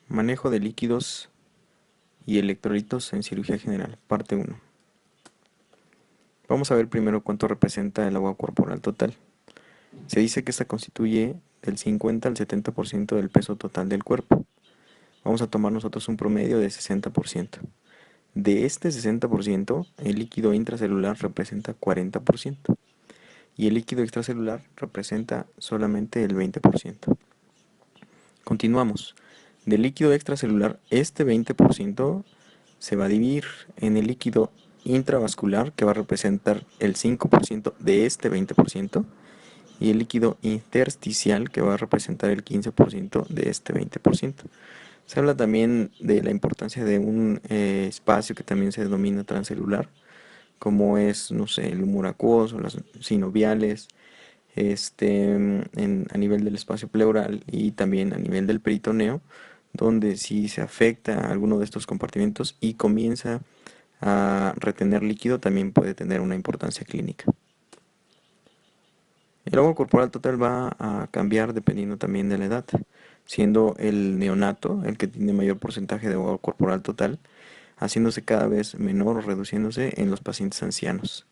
Manejo de líquidos y electrolitos en cirugía general, parte 1. Vamos a ver primero cuánto representa el agua corporal total. Se dice que esta constituye del 50 al 70% del peso total del cuerpo. Vamos a tomar nosotros un promedio de 60%. De este 60%, el líquido intracelular representa 40% y el líquido extracelular representa solamente el 20%. Continuamos. Del líquido extracelular, este 20% se va a dividir en el líquido intravascular, que va a representar el 5% de este 20%, y el líquido intersticial, que va a representar el 15% de este 20%. Se habla también de la importancia de un espacio que también se denomina transcelular, como es, no sé, el humor acuoso, las sinoviales, a nivel del espacio pleural y también a nivel del peritoneo, donde si se afecta alguno de estos compartimentos y comienza a retener líquido, también puede tener una importancia clínica. El agua corporal total va a cambiar dependiendo también de la edad, siendo el neonato el que tiene mayor porcentaje de agua corporal total, haciéndose cada vez menor o reduciéndose en los pacientes ancianos.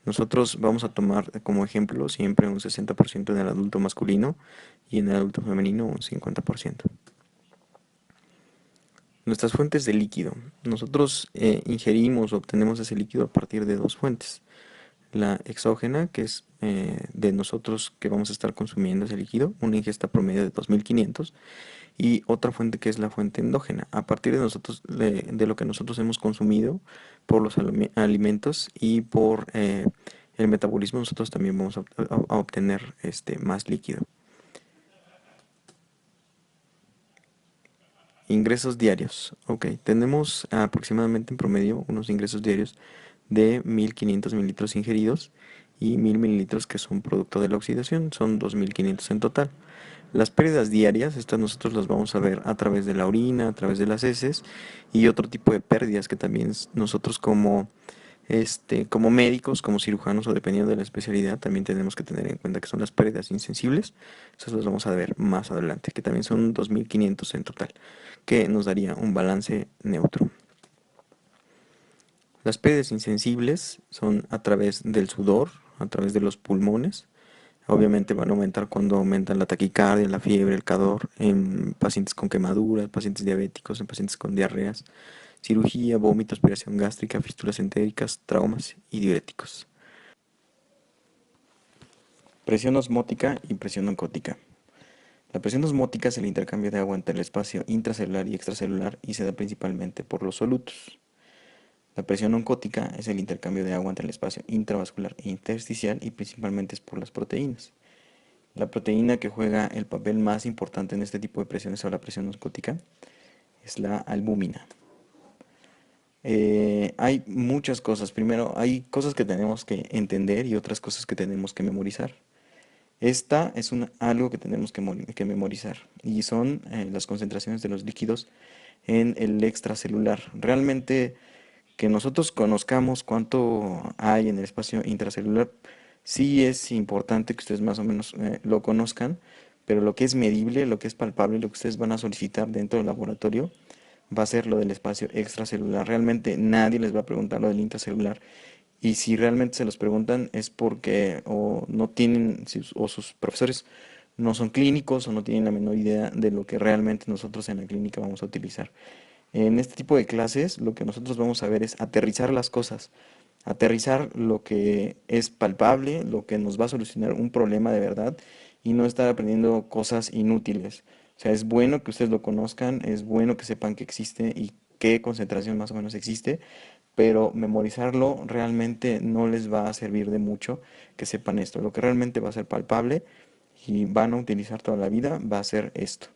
Nosotros vamos a tomar como ejemplo siempre un 60% en el adulto masculino y en el adulto femenino un 50%. Nuestras fuentes de líquido. Nosotros ingerimos o obtenemos ese líquido a partir de dos fuentes. La exógena, que es de nosotros que vamos a estar consumiendo ese líquido, una ingesta promedio de 2500, y otra fuente que es la fuente endógena, a partir de nosotros, de lo que nosotros hemos consumido por los alimentos y por el metabolismo, nosotros también vamos a obtener más líquido. Ingresos diarios. Ok, tenemos aproximadamente en promedio unos ingresos diarios de 1500 mililitros ingeridos y 1000 mililitros que son producto de la oxidación, son 2500 en total. Las pérdidas diarias, estas nosotros las vamos a ver a través de la orina, a través de las heces y otro tipo de pérdidas que también nosotros como médicos, como cirujanos o dependiendo de la especialidad, también tenemos que tener en cuenta que son las pérdidas insensibles. Esas las vamos a ver más adelante, que también son 2500 en total, que nos daría un balance neutro. Las pérdidas insensibles son a través del sudor, a través de los pulmones. Obviamente van a aumentar cuando aumentan la taquicardia, la fiebre, el calor, en pacientes con quemaduras, pacientes diabéticos, en pacientes con diarreas, cirugía, vómito, aspiración gástrica, fístulas entéricas, traumas y diuréticos. Presión osmótica y presión oncótica. La presión osmótica es el intercambio de agua entre el espacio intracelular y extracelular y se da principalmente por los solutos. La presión oncótica es el intercambio de agua entre el espacio intravascular e intersticial y principalmente es por las proteínas. La proteína que juega el papel más importante en este tipo de presiones o la presión osmótica es la albúmina. Hay muchas cosas. Primero, hay cosas que tenemos que entender y otras cosas que tenemos que memorizar. Esta es algo que tenemos que memorizar y son las concentraciones de los líquidos en el extracelular. Realmente que nosotros conozcamos cuánto hay en el espacio intracelular, sí es importante que ustedes más o menos lo conozcan, pero lo que es medible, lo que es palpable, lo que ustedes van a solicitar dentro del laboratorio, va a ser lo del espacio extracelular. Realmente nadie les va a preguntar lo del intracelular. Y si realmente se los preguntan es porque o no tienen, o sus profesores no son clínicos o no tienen la menor idea de lo que realmente nosotros en la clínica vamos a utilizar. En este tipo de clases lo que nosotros vamos a ver es aterrizar las cosas, aterrizar lo que es palpable, lo que nos va a solucionar un problema de verdad y no estar aprendiendo cosas inútiles. O sea, es bueno que ustedes lo conozcan, es bueno que sepan que existe y qué concentración más o menos existe, pero memorizarlo realmente no les va a servir de mucho que sepan esto. Lo que realmente va a ser palpable y van a utilizar toda la vida va a ser esto,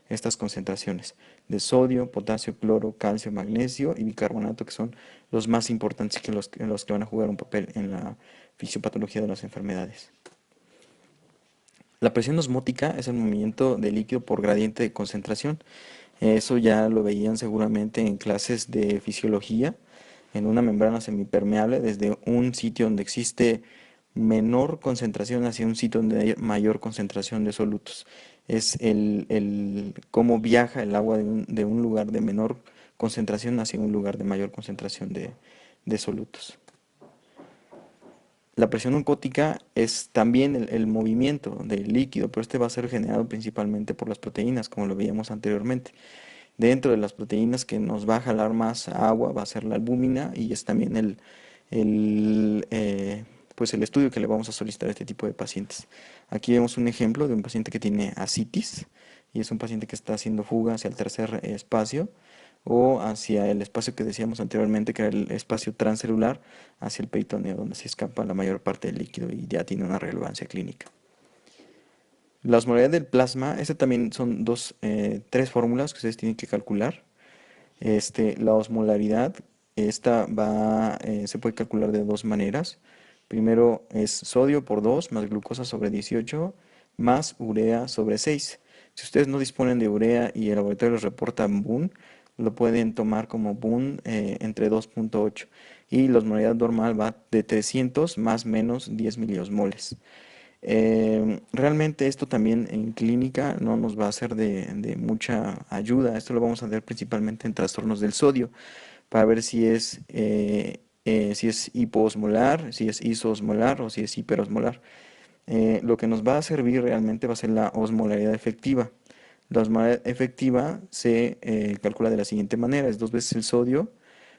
estas concentraciones de sodio, potasio, cloro, calcio, magnesio y bicarbonato, que son los más importantes y los que van a jugar un papel en la fisiopatología de las enfermedades. La presión osmótica es el movimiento de líquido por gradiente de concentración. Eso ya lo veían seguramente en clases de fisiología, en una membrana semipermeable desde un sitio donde existe menor concentración hacia un sitio donde hay mayor concentración de solutos. es cómo viaja el agua de un lugar de menor concentración hacia un lugar de mayor concentración de solutos. La presión osmótica es también el movimiento del líquido, pero este va a ser generado principalmente por las proteínas, como lo veíamos anteriormente. Dentro de las proteínas que nos va a jalar más agua va a ser la albúmina y es también el, eh, pues el estudio que le vamos a solicitar a este tipo de pacientes. Aquí vemos un ejemplo de un paciente que tiene ascitis y es un paciente que está haciendo fuga hacia el tercer espacio o hacia el espacio que decíamos anteriormente, que era el espacio transcelular, hacia el peritoneo, donde se escapa la mayor parte del líquido y ya tiene una relevancia clínica. La osmolaridad del plasma, este también son tres fórmulas que ustedes tienen que calcular. La osmolaridad, se puede calcular de dos maneras. Primero es sodio por 2 más glucosa sobre 18 más urea sobre 6. Si ustedes no disponen de urea y el laboratorio les reporta BUN, lo pueden tomar como BUN entre 2.8 y la osmolaridad normal va de 300 más menos 10 miliosmoles. Realmente esto también en clínica no nos va a ser de mucha ayuda. Esto lo vamos a ver principalmente en trastornos del sodio para ver si es hipoosmolar, si es isoosmolar o si es hiperosmolar. Lo que nos va a servir realmente va a ser la osmolaridad efectiva. La osmolaridad efectiva se calcula de la siguiente manera, es dos veces el sodio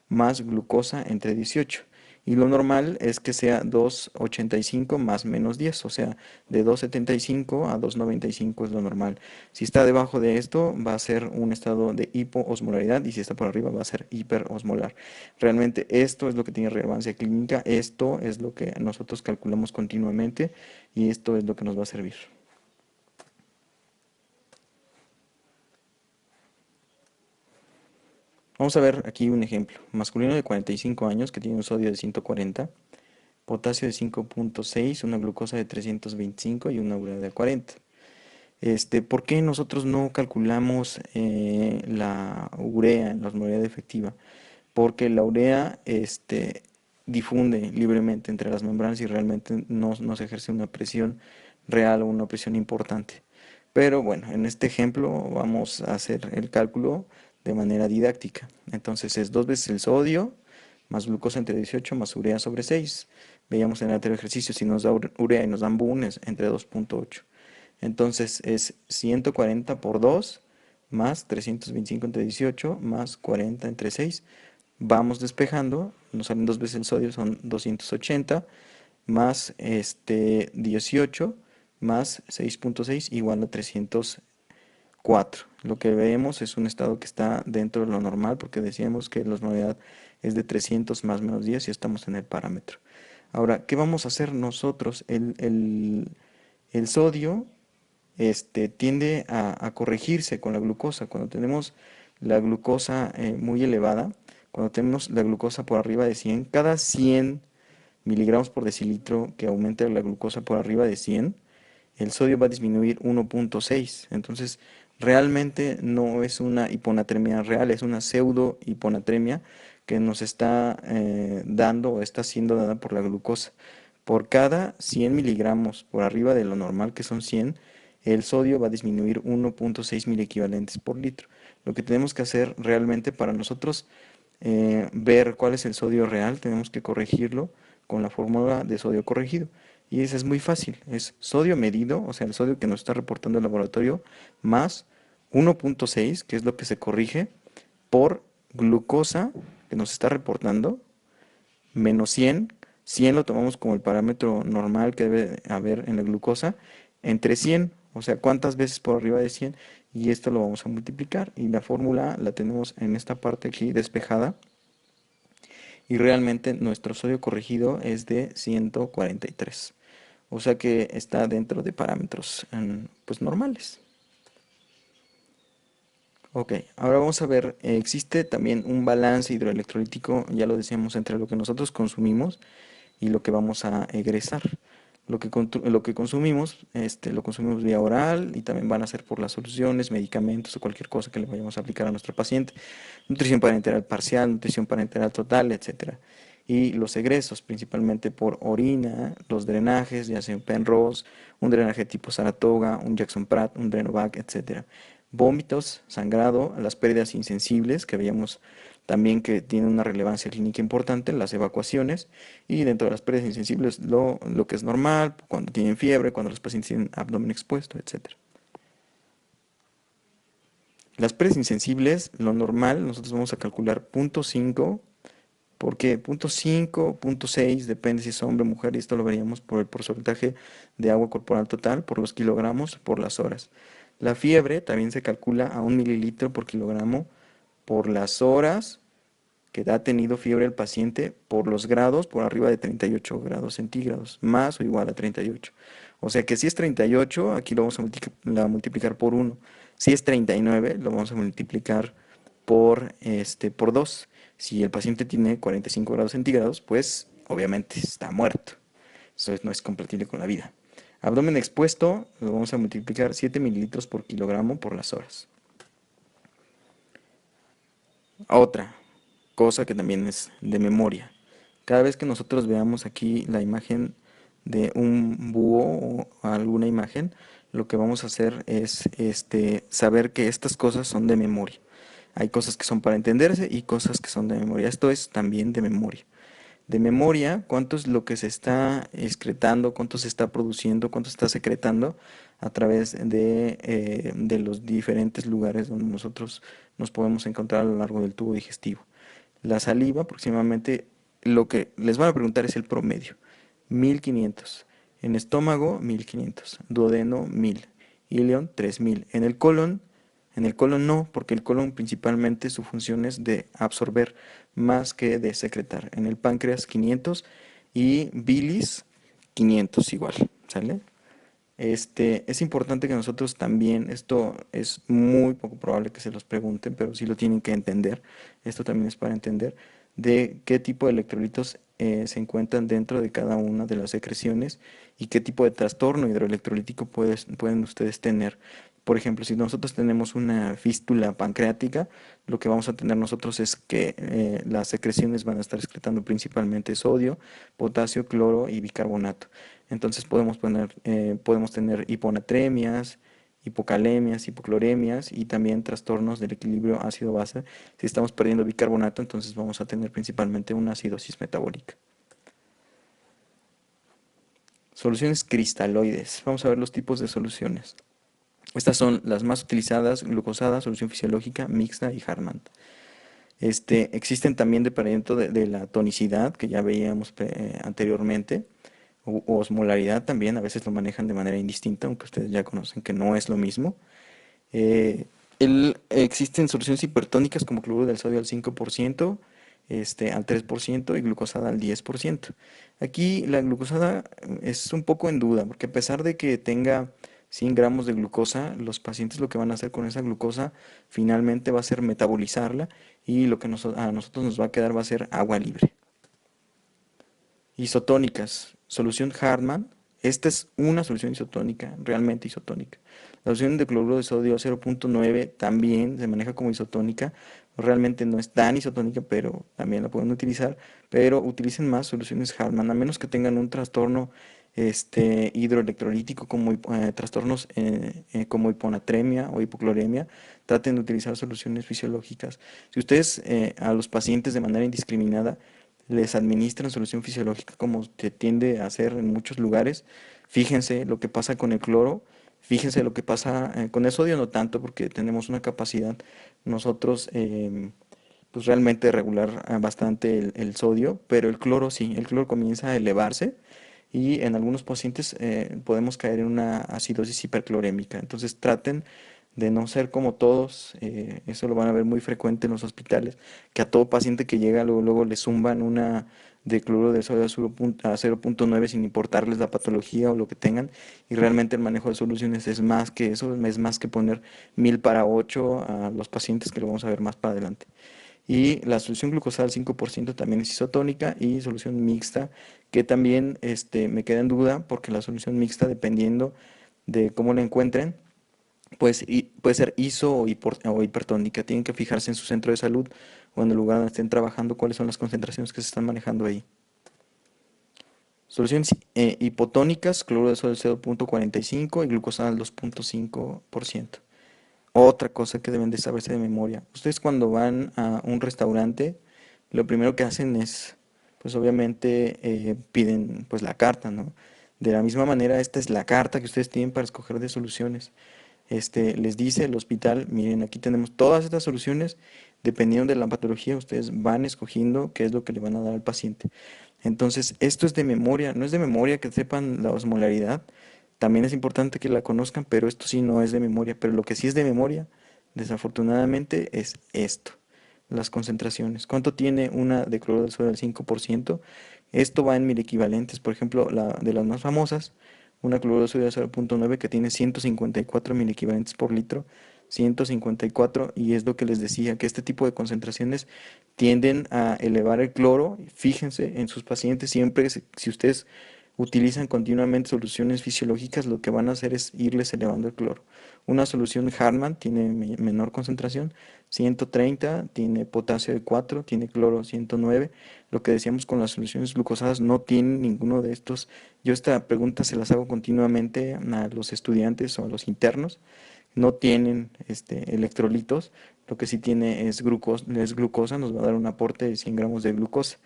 más glucosa entre 18. Y lo normal es que sea 2,85 más menos 10, o sea, de 2,75 a 2,95 es lo normal. Si está debajo de esto, va a ser un estado de hipoosmolaridad y si está por arriba, va a ser hiperosmolar. Realmente esto es lo que tiene relevancia clínica, esto es lo que nosotros calculamos continuamente y esto es lo que nos va a servir. Vamos a ver aquí un ejemplo. Masculino de 45 años que tiene un sodio de 140, potasio de 5.6, una glucosa de 325 y una urea de 40. ¿Por qué nosotros no calculamos la urea en la osmolaridad efectiva? Porque la urea difunde libremente entre las membranas y realmente no se ejerce una presión real o una presión importante. Pero bueno, en este ejemplo vamos a hacer el cálculo de manera didáctica. Entonces es dos veces el sodio más glucosa entre 18 más urea sobre 6. Veíamos en el anterior ejercicio, si nos da urea y nos dan bunes entre 2.8. Entonces es 140 por 2 más 325 entre 18 más 40 entre 6. Vamos despejando, nos salen dos veces el sodio, son 280 más 18 más 6.6 igual a 304. Lo que vemos es un estado que está dentro de lo normal porque decíamos que la osmolaridad es de 300 más menos 10 y estamos en el parámetro. Ahora, ¿qué vamos a hacer nosotros? El sodio tiende a corregirse con la glucosa. Cuando tenemos la glucosa muy elevada, cuando tenemos la glucosa por arriba de 100, cada 100 miligramos por decilitro que aumente la glucosa por arriba de 100, el sodio va a disminuir 1.6. Entonces, realmente no es una hiponatremia real, es una pseudo hiponatremia que nos está dando o está siendo dada por la glucosa. Por cada 100 miligramos por arriba de lo normal, que son 100, el sodio va a disminuir 1.6 miliequivalentes por litro. Lo que tenemos que hacer realmente para nosotros ver cuál es el sodio real, tenemos que corregirlo con la fórmula de sodio corregido. Y eso es muy fácil, es sodio medido, o sea, el sodio que nos está reportando el laboratorio, más 1.6, que es lo que se corrige, por glucosa que nos está reportando, menos 100. 100 lo tomamos como el parámetro normal que debe haber en la glucosa, entre 100, o sea, cuántas veces por arriba de 100, y esto lo vamos a multiplicar, y la fórmula la tenemos en esta parte aquí despejada, y realmente nuestro sodio corregido es de 143, o sea que está dentro de parámetros pues normales. Ok, ahora vamos a ver, existe también un balance hidroelectrolítico, ya lo decíamos, entre lo que nosotros consumimos y lo que vamos a egresar. Lo que consumimos, lo consumimos vía oral y también van a ser por las soluciones, medicamentos o cualquier cosa que le vayamos a aplicar a nuestro paciente. Nutrición parenteral parcial, nutrición parenteral total, etcétera. y los egresos, principalmente por orina, los drenajes, ya sea un Penrose, un drenaje tipo Saratoga, un Jackson Pratt, un Drenovac, etcétera. Vómitos, sangrado, las pérdidas insensibles, que veíamos también que tienen una relevancia clínica importante, las evacuaciones, y dentro de las pérdidas insensibles lo que es normal, cuando tienen fiebre, cuando los pacientes tienen abdomen expuesto, etcétera. Las pérdidas insensibles, lo normal, nosotros vamos a calcular punto 5. ¿Por qué? Punto 5, punto 6, depende si es hombre o mujer, y esto lo veríamos por el porcentaje de agua corporal total, por los kilogramos, por las horas. La fiebre también se calcula a 1 mililitro por kilogramo por las horas que ha tenido fiebre el paciente, por los grados, por arriba de 38 grados centígrados, más o igual a 38. O sea que si es 38, aquí lo vamos a multiplicar por 1. Si es 39, lo vamos a multiplicar por 2. Si el paciente tiene 45 grados centígrados, pues obviamente está muerto. Eso no es compatible con la vida. Abdomen expuesto, lo vamos a multiplicar 7 mililitros por kilogramo por las horas. Otra cosa que también es de memoria. Cada vez que nosotros veamos aquí la imagen de un búho o alguna imagen, lo que vamos a hacer es saber que estas cosas son de memoria. Hay cosas que son para entenderse y cosas que son de memoria. Esto es también de memoria. De memoria, cuánto es lo que se está excretando, cuánto se está produciendo, cuánto se está secretando a través de los diferentes lugares donde nosotros nos podemos encontrar a lo largo del tubo digestivo. La saliva, aproximadamente, lo que les van a preguntar es el promedio. 1500. En estómago, 1500. Duodeno, 1000. Ileón, 3000. En el colon no, porque el colon principalmente su función es de absorber más que de secretar. En el páncreas 500 y bilis 500 igual, ¿sale? Es importante que nosotros también, esto es muy poco probable que se los pregunten, pero sí lo tienen que entender, esto también es para entender, de qué tipo de electrolitos se encuentran dentro de cada una de las secreciones y qué tipo de trastorno hidroelectrolítico pueden ustedes tener. Por ejemplo, si nosotros tenemos una fístula pancreática, lo que vamos a tener nosotros es que las secreciones van a estar excretando principalmente sodio, potasio, cloro y bicarbonato. Entonces podemos tener hiponatremias, hipocalemias, hipocloremias y también trastornos del equilibrio ácido-base. Si estamos perdiendo bicarbonato, entonces vamos a tener principalmente una acidosis metabólica. Soluciones cristaloides. Vamos a ver los tipos de soluciones. Estas son las más utilizadas: glucosada, solución fisiológica, mixta y Hartmann. Existen también dependiendo de la tonicidad que ya veíamos anteriormente, o osmolaridad también, a veces lo manejan de manera indistinta, aunque ustedes ya conocen que no es lo mismo. Eh, Existen soluciones hipertónicas como cloruro del sodio al 5%, al 3% y glucosada al 10%. Aquí la glucosada es un poco en duda, porque a pesar de que tenga 100 gramos de glucosa, los pacientes lo que van a hacer con esa glucosa finalmente va a ser metabolizarla, y lo que a nosotros nos va a quedar va a ser agua libre. Isotónicas, solución Hartmann. Esta es una solución isotónica, realmente isotónica. La solución de cloruro de sodio 0.9 también se maneja como isotónica. Realmente no es tan isotónica, pero también la pueden utilizar. Pero utilicen más soluciones Hartmann, a menos que tengan un trastorno hidroelectrolítico como trastornos como hiponatremia o hipocloremia. Traten de utilizar soluciones fisiológicas. Si ustedes a los pacientes de manera indiscriminada les administran solución fisiológica, como se tiende a hacer en muchos lugares, fíjense lo que pasa con el cloro, fíjense lo que pasa con el sodio, no tanto, porque tenemos una capacidad nosotros pues realmente de regular bastante el sodio, pero el cloro sí, el cloro comienza a elevarse y en algunos pacientes podemos caer en una acidosis hiperclorémica. Entonces traten de no ser como todos, eso lo van a ver muy frecuente en los hospitales, que a todo paciente que llega luego le zumban una de cloruro de sodio a 0.9 sin importarles la patología o lo que tengan, y realmente el manejo de soluciones es más que eso, es más que poner 1000 para 8 a los pacientes, que lo vamos a ver más para adelante. Y la solución glucosada al 5% también es isotónica, y solución mixta, que también me queda en duda, porque la solución mixta, dependiendo de cómo la encuentren, puede ser ISO o hipertónica. Tienen que fijarse en su centro de salud o en el lugar donde estén trabajando cuáles son las concentraciones que se están manejando ahí. Soluciones hipotónicas, cloruro de sodio 0,45 y glucosa al 2,5%. Otra cosa que deben de saberse de memoria. Ustedes cuando van a un restaurante, lo primero que hacen es, pues obviamente piden pues la carta, ¿no? De la misma manera, esta es la carta que ustedes tienen para escoger de soluciones. Les dice el hospital, miren, aquí tenemos todas estas soluciones, dependiendo de la patología, ustedes van escogiendo qué es lo que le van a dar al paciente. Entonces, esto es de memoria, no es de memoria que sepan la osmolaridad, también es importante que la conozcan, pero esto sí no es de memoria, pero lo que sí es de memoria, desafortunadamente, es esto, las concentraciones. ¿Cuánto tiene una de cloruro de sodio al 5%? Esto va en mil equivalentes, por ejemplo, la de las más famosas, una cloruro de sodio de 0,9 que tiene 154 mil equivalentes por litro, 154, y es lo que les decía, que este tipo de concentraciones tienden a elevar el cloro. Fíjense en sus pacientes, siempre si ustedes utilizan continuamente soluciones fisiológicas, lo que van a hacer es irles elevando el cloro. Una solución Hartmann tiene menor concentración, 130, tiene potasio de 4, tiene cloro 109. Lo que decíamos con las soluciones glucosadas, no tienen ninguno de estos. Yo esta pregunta se las hago continuamente a los estudiantes o a los internos. No tienen electrolitos, lo que sí tiene es glucosa, nos va a dar un aporte de 100 gramos de glucosa.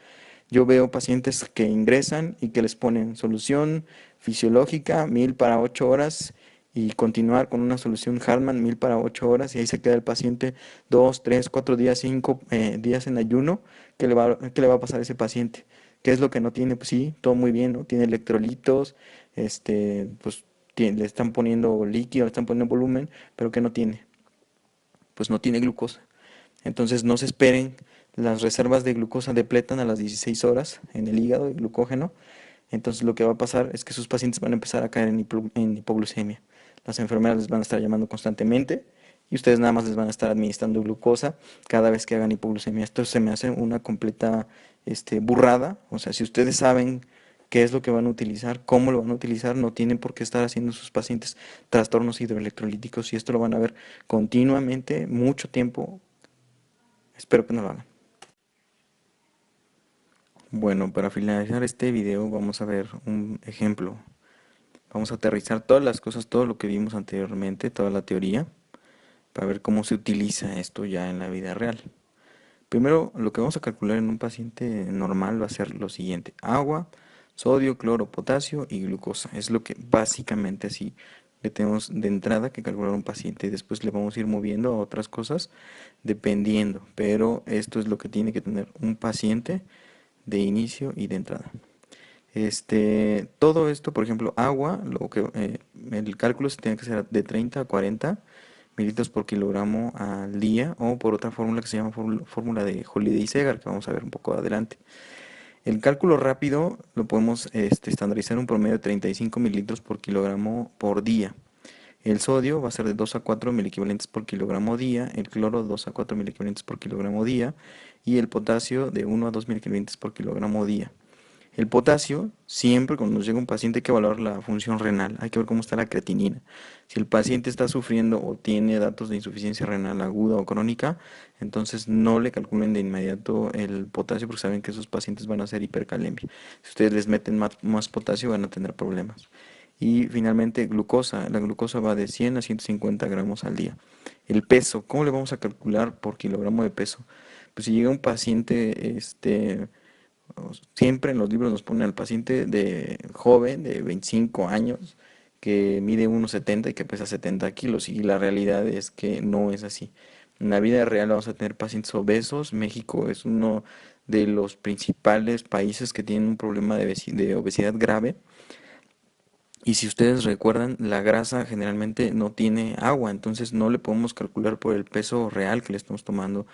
Yo veo pacientes que ingresan y que les ponen solución fisiológica 1000 para 8 horas y continuar con una solución Hartmann 1000 para 8 horas y ahí se queda el paciente 2, 3, 4 días, 5 días en ayuno. Qué le va a pasar a ese paciente? ¿Qué es lo que no tiene? Pues sí, todo muy bien, ¿no? Tiene electrolitos, pues le están poniendo líquido, le están poniendo volumen, pero ¿qué no tiene? Pues no tiene glucosa. Entonces no se esperen, las reservas de glucosa depletan a las 16 horas en el hígado de glucógeno. Entonces lo que va a pasar es que sus pacientes van a empezar a caer en hipoglucemia. Las enfermeras les van a estar llamando constantemente y ustedes nada más les van a estar administrando glucosa cada vez que hagan hipoglucemia. Esto se me hace una completa burrada. O sea, si ustedes saben qué es lo que van a utilizar, cómo lo van a utilizar, no tienen por qué estar haciendo sus pacientes trastornos hidroelectrolíticos y esto lo van a ver continuamente, mucho tiempo. Espero que no lo hagan. Bueno, para finalizar este video vamos a ver un ejemplo. Vamos a aterrizar todas las cosas, todo lo que vimos anteriormente, toda la teoría, para ver cómo se utiliza esto ya en la vida real. Primero, lo que vamos a calcular en un paciente normal va a ser lo siguiente: agua, sodio, cloro, potasio y glucosa. Es lo que básicamente así le tenemos de entrada que calcular a un paciente y después le vamos a ir moviendo a otras cosas dependiendo, pero esto es lo que tiene que tener un paciente de inicio y de entrada. Todo esto, por ejemplo, agua, el cálculo se tiene que hacer de 30 a 40 mililitros por kilogramo al día o por otra fórmula que se llama fórmula de Holiday-Segar, que vamos a ver un poco adelante. El cálculo rápido lo podemos estandarizar en un promedio de 35 mililitros por kilogramo por día. El sodio va a ser de 2 a 4 equivalentes por kilogramo día, el cloro 2 a 4 equivalentes por kilogramo día y el potasio de 1 a 2 equivalentes por kilogramo día. El potasio, siempre cuando nos llega un paciente hay que evaluar la función renal, hay que ver cómo está la creatinina. Si el paciente está sufriendo o tiene datos de insuficiencia renal aguda o crónica, entonces no le calculen de inmediato el potasio porque saben que esos pacientes van a hacer hipercalemia. Si ustedes les meten más potasio van a tener problemas. Y finalmente glucosa, la glucosa va de 100 a 150 gramos al día. El peso, ¿cómo le vamos a calcular por kilogramo de peso? Pues si llega un paciente, siempre en los libros nos ponen al paciente de joven de 25 años que mide 1,70 y que pesa 70 kilos y la realidad es que no es así. En la vida real vamos a tener pacientes obesos. México es uno de los principales países que tienen un problema de obesidad grave. Y si ustedes recuerdan, la grasa generalmente no tiene agua, entonces no le podemos calcular por el peso real que le estamos tomando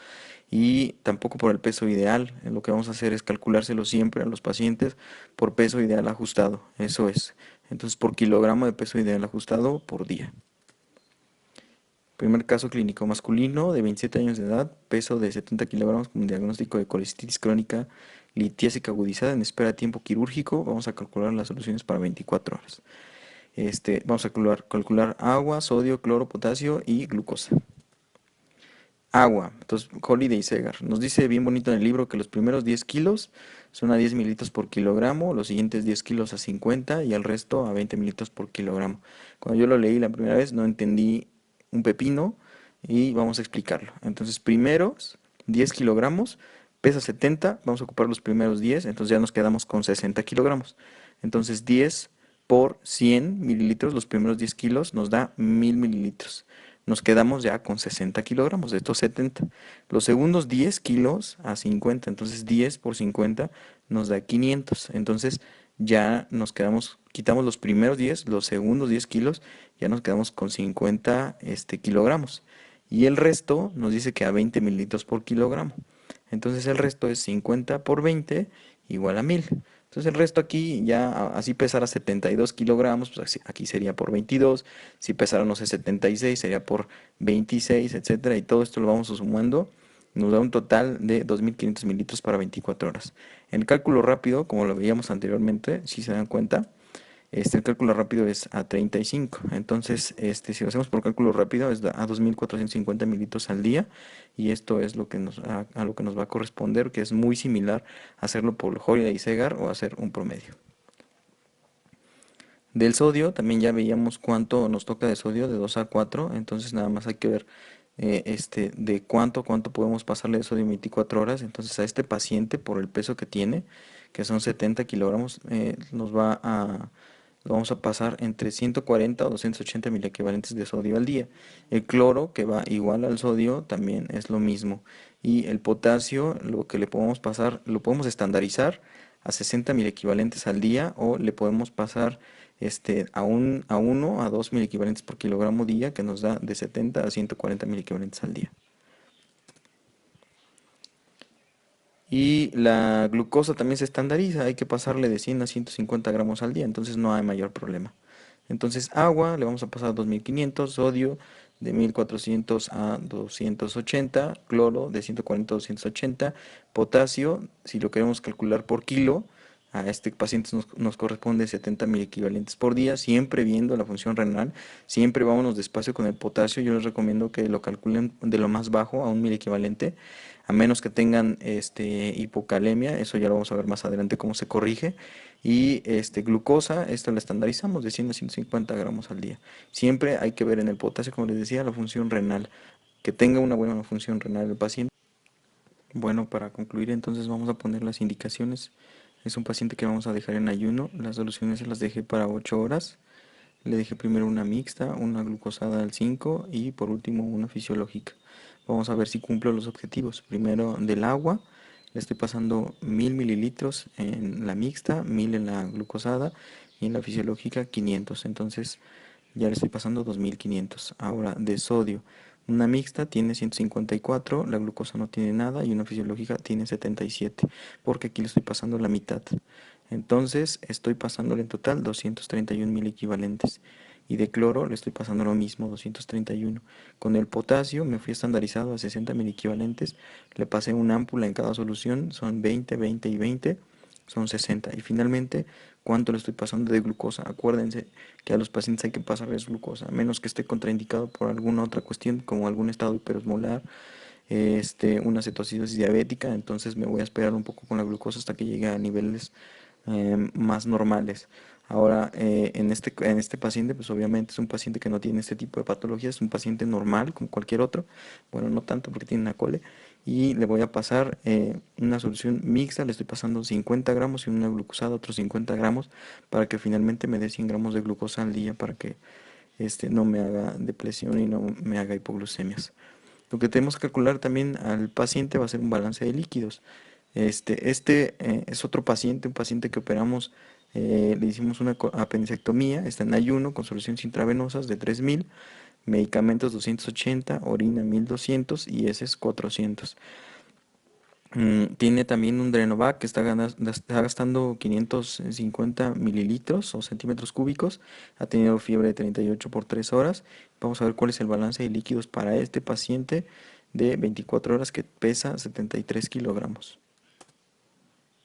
y tampoco por el peso ideal. Lo que vamos a hacer es calculárselo siempre a los pacientes por peso ideal ajustado. Eso es. Entonces, por kilogramo de peso ideal ajustado por día. Primer caso clínico masculino de 27 años de edad, peso de 70 kilogramos con diagnóstico de colestitis crónica litiásica agudizada en espera de tiempo quirúrgico. Vamos a calcular las soluciones para 24 horas. Vamos a calcular agua, sodio, cloro, potasio y glucosa. Agua, entonces Holiday Segar nos dice bien bonito en el libro que los primeros 10 kilos son a 10 mililitros por kilogramo, los siguientes 10 kilos a 50 y el resto a 20 mililitros por kilogramo. Cuando yo lo leí la primera vez no entendí un pepino y vamos a explicarlo. Entonces, primeros 10 kilogramos, pesa 70, vamos a ocupar los primeros 10, entonces ya nos quedamos con 60 kilogramos. Entonces, 10 por 100 mililitros, los primeros 10 kilos nos da 1000 mililitros. Nos quedamos ya con 60 kilogramos de estos 70. Los segundos 10 kilos a 50, entonces 10 por 50 nos da 500. Entonces ya nos quedamos, quitamos los primeros 10, los segundos 10 kilos, ya nos quedamos con 50 kilogramos. Y el resto nos dice que a 20 mililitros por kilogramo. Entonces el resto es 50 por 20 igual a 1000. Entonces el resto aquí ya así pesara 72 kilogramos, pues aquí sería por 22. Si pesara, no sé, 76 sería por 26, etcétera. Y todo esto lo vamos sumando. Nos da un total de 2500 mililitros para 24 horas. En el cálculo rápido, como lo veíamos anteriormente, si se dan cuenta, el cálculo rápido es a 35. Entonces, si lo hacemos por cálculo rápido, es a 2450 mililitros al día. Y esto es lo que a lo que nos va a corresponder, que es muy similar a hacerlo por Holiday y Segar o hacer un promedio. Del sodio, también ya veíamos cuánto nos toca de sodio, de 2 a 4. Entonces, nada más hay que ver de cuánto podemos pasarle de sodio en 24 horas. Entonces, a este paciente, por el peso que tiene, que son 70 kilogramos, lo vamos a pasar entre 140 o 280 mil equivalentes de sodio al día. El cloro, que va igual al sodio, también es lo mismo. Y el potasio, lo que le podemos pasar, lo podemos estandarizar a 60 mil equivalentes al día o le podemos pasar a 1 a 2 mil equivalentes por kilogramo día, que nos da de 70 a 140 mil equivalentes al día. Y la glucosa también se estandariza, hay que pasarle de 100 a 150 gramos al día, entonces no hay mayor problema. Entonces agua le vamos a pasar 2500, sodio de 1400 a 280, cloro de 140 a 280, potasio, si lo queremos calcular por kilo, a este paciente nos corresponde 70 mil equivalentes por día, siempre viendo la función renal, siempre vámonos despacio con el potasio, yo les recomiendo que lo calculen de lo más bajo a un mil equivalente, a menos que tengan hipocalemia, eso ya lo vamos a ver más adelante cómo se corrige. Y glucosa, esta la estandarizamos de 100 a 150 gramos al día. Siempre hay que ver en el potasio, como les decía, la función renal, que tenga una buena función renal el paciente. Bueno, para concluir entonces vamos a poner las indicaciones. Es un paciente que vamos a dejar en ayuno. Las soluciones se las dejé para 8 horas. Le dejé primero una mixta, una glucosada al 5 y por último una fisiológica. Vamos a ver si cumplo los objetivos. Primero del agua, le estoy pasando 1000 mililitros en la mixta, 1000 en la glucosada y en la fisiológica 500. Entonces ya le estoy pasando 2500. Ahora de sodio, una mixta tiene 154, la glucosa no tiene nada y una fisiológica tiene 77, porque aquí le estoy pasando la mitad. Entonces estoy pasándole en total 231 mil equivalentes. Y de cloro le estoy pasando lo mismo, 231. Con el potasio me fui estandarizado a 60 mil equivalentes. Le pasé una ámpula en cada solución, son 20, 20 y 20, son 60. Y finalmente, ¿cuánto le estoy pasando de glucosa? Acuérdense que a los pacientes hay que pasarles glucosa, a menos que esté contraindicado por alguna otra cuestión, como algún estado hiperosmolar, una cetoacidosis diabética. Entonces me voy a esperar un poco con la glucosa hasta que llegue a niveles más normales. Ahora, en este paciente, pues obviamente es un paciente que no tiene este tipo de patologías, es un paciente normal como cualquier otro, bueno, no tanto porque tiene una cole, y le voy a pasar una solución mixta, le estoy pasando 50 gramos y una glucosada, otros 50 gramos, para que finalmente me dé 100 gramos de glucosa al día, para que no me haga depresión y no me haga hipoglucemias. Lo que tenemos que calcular también al paciente va a ser un balance de líquidos. Es otro paciente, un paciente que operamos, le hicimos una apendicectomía, está en ayuno con soluciones intravenosas de 3000, medicamentos 280, orina 1200 y heces 400. Tiene también un Drenovac que está gastando 550 mililitros o centímetros cúbicos. Ha tenido fiebre de 38 por 3 horas. Vamos a ver cuál es el balance de líquidos para este paciente de 24 horas que pesa 73 kilogramos.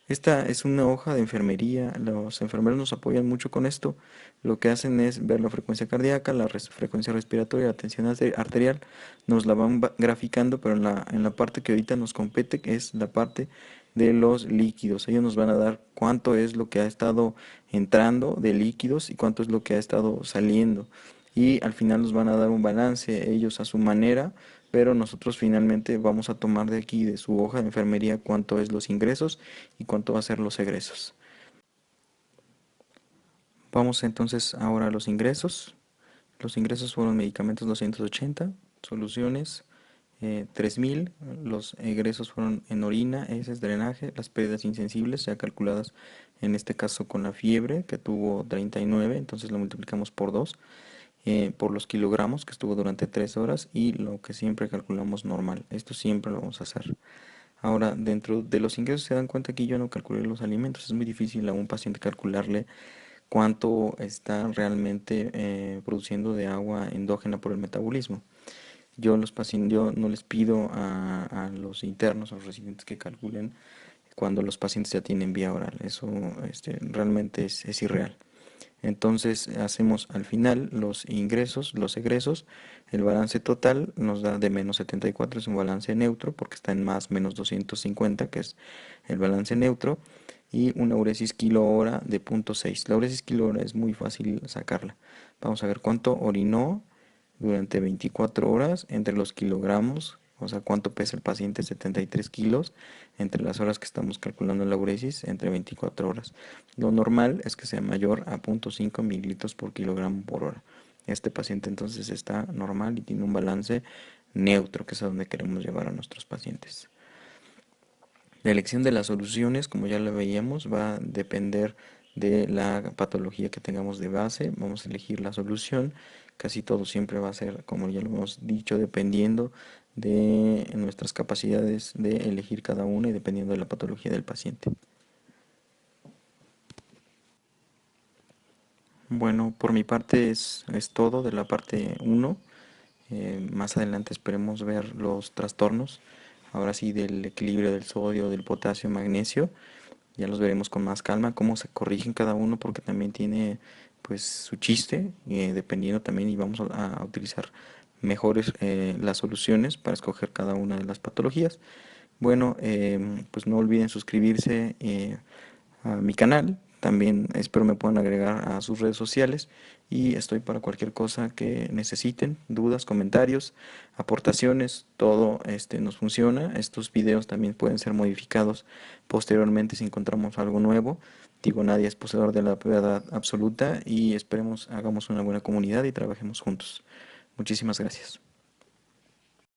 Esta es una hoja de enfermería. Los enfermeros nos apoyan mucho con esto. Lo que hacen es ver la frecuencia cardíaca, la frecuencia respiratoria, la tensión arterial. Nos la van graficando, pero en la parte que ahorita nos compete, que es la parte de los líquidos. Ellos nos van a dar cuánto es lo que ha estado entrando de líquidos y cuánto es lo que ha estado saliendo. Y al final nos van a dar un balance, ellos a su manera, pero nosotros finalmente vamos a tomar de aquí, de su hoja de enfermería, cuánto es los ingresos y cuánto va a ser los egresos. Vamos entonces ahora a los ingresos. Los ingresos fueron medicamentos 280, soluciones 3000, los egresos fueron en orina, heces, drenaje, las pérdidas insensibles ya calculadas en este caso con la fiebre que tuvo 39, entonces lo multiplicamos por 2, por los kilogramos que estuvo durante 3 horas y lo que siempre calculamos normal. Esto siempre lo vamos a hacer. Ahora, dentro de los ingresos se dan cuenta que yo no calculé los alimentos. Es muy difícil a un paciente calcularle cuánto está realmente produciendo de agua endógena por el metabolismo. Yo no les pido a los internos, a los residentes que calculen cuando los pacientes ya tienen vía oral. Eso realmente es irreal. Entonces hacemos al final los ingresos, los egresos, el balance total nos da de menos 74, es un balance neutro porque está en más menos 250, que es el balance neutro, y una uresis kilo hora de 0.6. La uresis kilo hora es muy fácil sacarla. Vamos a ver cuánto orinó durante 24 horas entre los kilogramos, o sea, cuánto pesa el paciente, 73 kilos, entre las horas que estamos calculando la uresis, entre 24 horas. Lo normal es que sea mayor a 0.5 mililitros por kilogramo por hora. Este paciente entonces está normal y tiene un balance neutro, que es a donde queremos llevar a nuestros pacientes. La elección de las soluciones, como ya lo veíamos, va a depender de la patología que tengamos de base. Vamos a elegir la solución. Casi todo siempre va a ser, como ya lo hemos dicho, dependiendo de nuestras capacidades de elegir cada una y dependiendo de la patología del paciente. Bueno, por mi parte es todo de la parte uno. Más adelante esperemos ver los trastornos, ahora sí del equilibrio del sodio, del potasio, magnesio. Ya los veremos con más calma, cómo se corrigen cada uno, porque también tiene pues su chiste, dependiendo también, y vamos a utilizar mejores las soluciones para escoger cada una de las patologías. Bueno, pues no olviden suscribirse a mi canal. También espero me puedan agregar a sus redes sociales y estoy para cualquier cosa que necesiten, dudas, comentarios, aportaciones, todo nos funciona. Estos videos también pueden ser modificados posteriormente si encontramos algo nuevo. Digo, nadie es poseedor de la verdad absoluta y esperemos hagamos una buena comunidad y trabajemos juntos. Muchísimas gracias.